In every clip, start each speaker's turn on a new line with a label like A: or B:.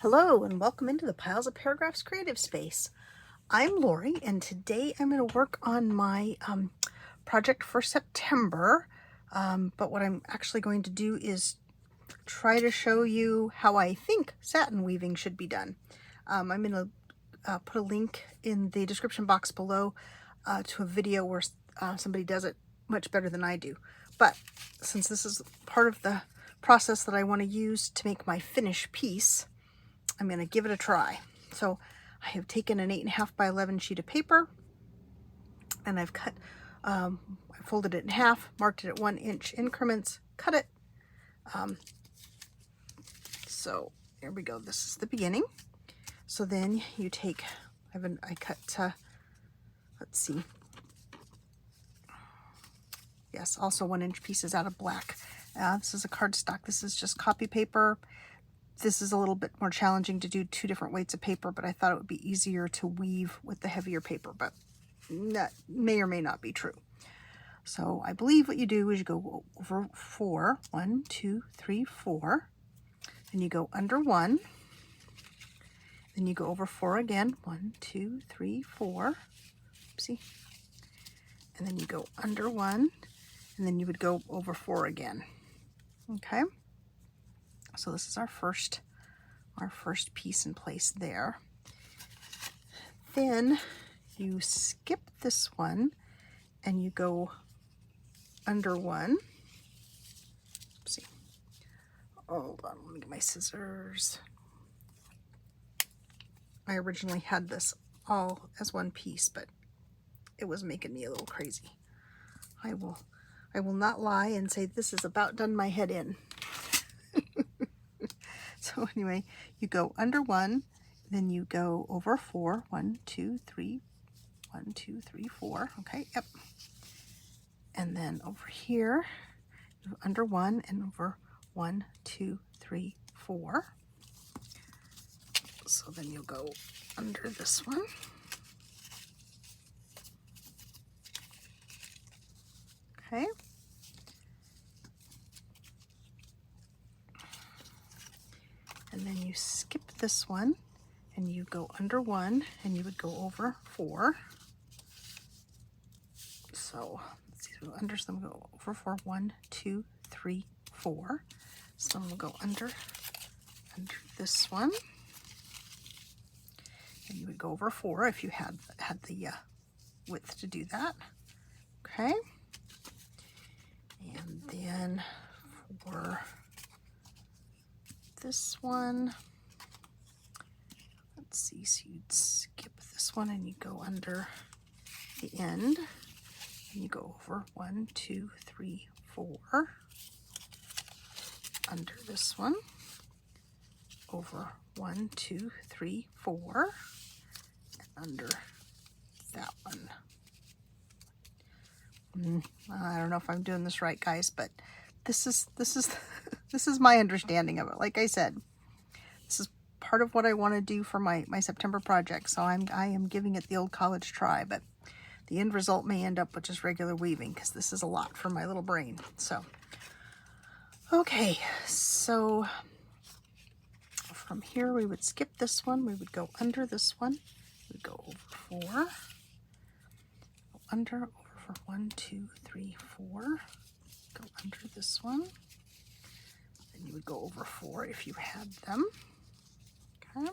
A: Hello and welcome into the Piles of Paragraphs creative space. I'm Lori and today I'm going to work on my project for September, but what I'm actually going to do is try to show you how I think satin weaving should be done. I'm going to put a link in the description box below to a video where somebody does it much better than I do. But since this is part of the process that I want to use to make my finished piece, I'm going to give it a try. So I have taken an 8.5 by 11 sheet of paper and I've cut, I folded it in half, marked it at 1 inch increments, cut it. So here we go. This is the beginning. So then you take, I cut, let's see. Yes, also 1 inch pieces out of black. This is a cardstock. This is just copy paper. This is a little bit more challenging to do 2 different weights of paper, but I thought it would be easier to weave with the heavier paper, but that may or may not be true. So I believe what you do is you go over 4, 1, 2, 3, 4, and you go under 1, then you go over 4 again, 1, 2, 3, 4, oopsie, and then you go under 1, and then you would go over 4 again. Okay. So this is our first piece in place there. Then you skip this one and you go under 1. Oopsie. Hold on, let me get my scissors. I originally had this all as one piece, but it was making me a little crazy. I will not lie and say this is about done my head in. So anyway, you go under 1, then you go over 4, 1, 2, 3, 1, 2, 3, 4. Okay, yep. And then over here, under 1 and over 1, 2, 3, 4. So then you'll go under this one. Okay. And then you skip this one and you go under 1 and you would go over 4. So let's see, so under some go over 4, 1, 2, 3, 4. Some will go under this one. And you would go over 4 if you had the width to do that. Okay. And then for this one, let's see, so you'd skip this one and you go under the end and you go over 1, 2, 3, 4, under this one, over 1, 2, 3, 4, and under that one. I don't know if I'm doing this right, guys, but this is this is my understanding of it. Like I said, this is part of what I want to do for my September project. So I am giving it the old college try, but the end result may end up with just regular weaving because this is a lot for my little brain. So, okay, so from here we would skip this one. We would go under this one. We would go over 4, go under, over for 1, 2, 3, 4. Go under this one. Then you would go over 4 if you had them. Okay.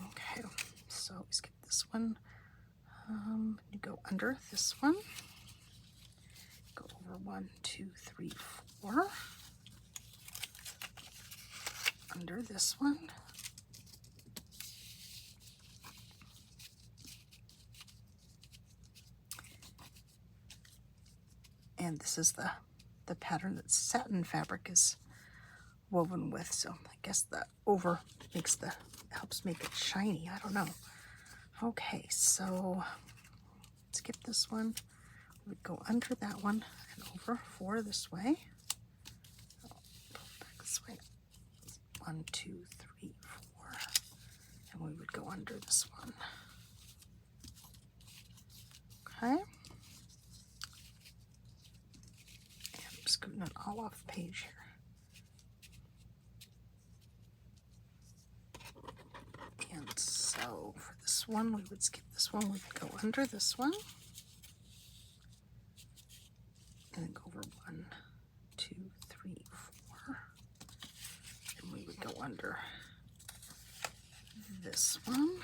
A: Okay, so we skip this one. You go under this one. Go over 1, 2, 3, 4. Under this one. And this is the pattern that satin fabric is woven with. So I guess the over helps make it shiny. I don't know. Okay, so skip this one. We would go under that one and over 4 this way. Pull back this way. 1, 2, 3, 4. And we would go under this one. Okay. Scooting it all off the page here. So for this one, we would skip this one, we'd go under this one, and then go over 1, 2, 3, 4, and we would go under this one,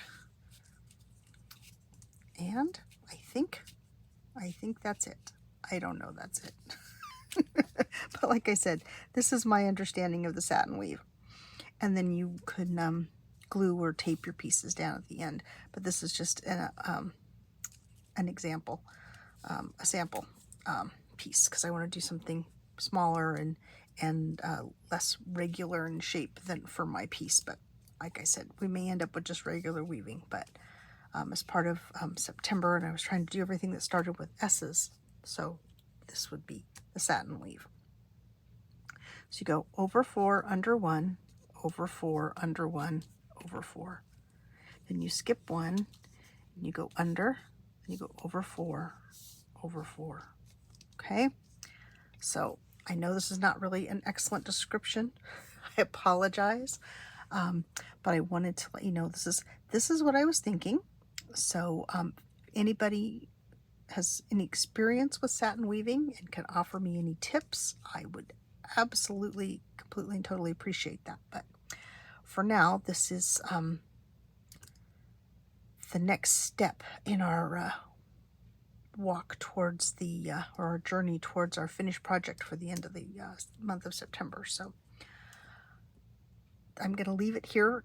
A: and I think that's it. I don't know, that's it. But like I said, this is my understanding of the satin weave. And then you could glue or tape your pieces down at the end. But this is just an example, a sample piece, because I want to do something smaller and less regular in shape than for my piece. But like I said, we may end up with just regular weaving. But as part of September, and I was trying to do everything that started with S's, so this would be the satin weave. So you go over 4, under 1, over 4, under 1, over 4. Then you skip 1, and you go under, and you go over 4, over 4. Okay? So I know this is not really an excellent description. I apologize. But I wanted to let you know this is what I was thinking. So anybody has any experience with satin weaving and can offer me any tips, I would absolutely, completely, and totally appreciate that. But for now, this is the next step in our walk towards the, or our journey towards our finished project for the end of the month of September. So I'm going to leave it here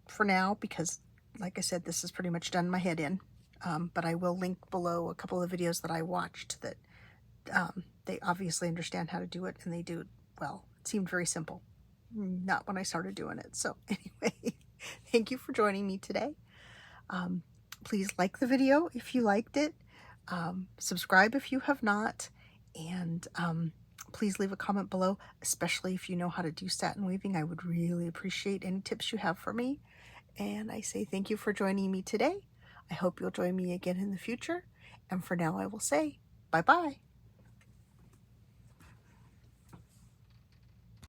A: for now because, like I said, this has pretty much done my head in. But I will link below a couple of videos that I watched that they obviously understand how to do it, and they do it well. It seemed very simple. Not when I started doing it. So anyway, thank you for joining me today. Please like the video if you liked it. Subscribe if you have not. And please leave a comment below, especially if you know how to do satin weaving. I would really appreciate any tips you have for me. And I say thank you for joining me today. I hope you'll join me again in the future. And for now, I will say bye-bye.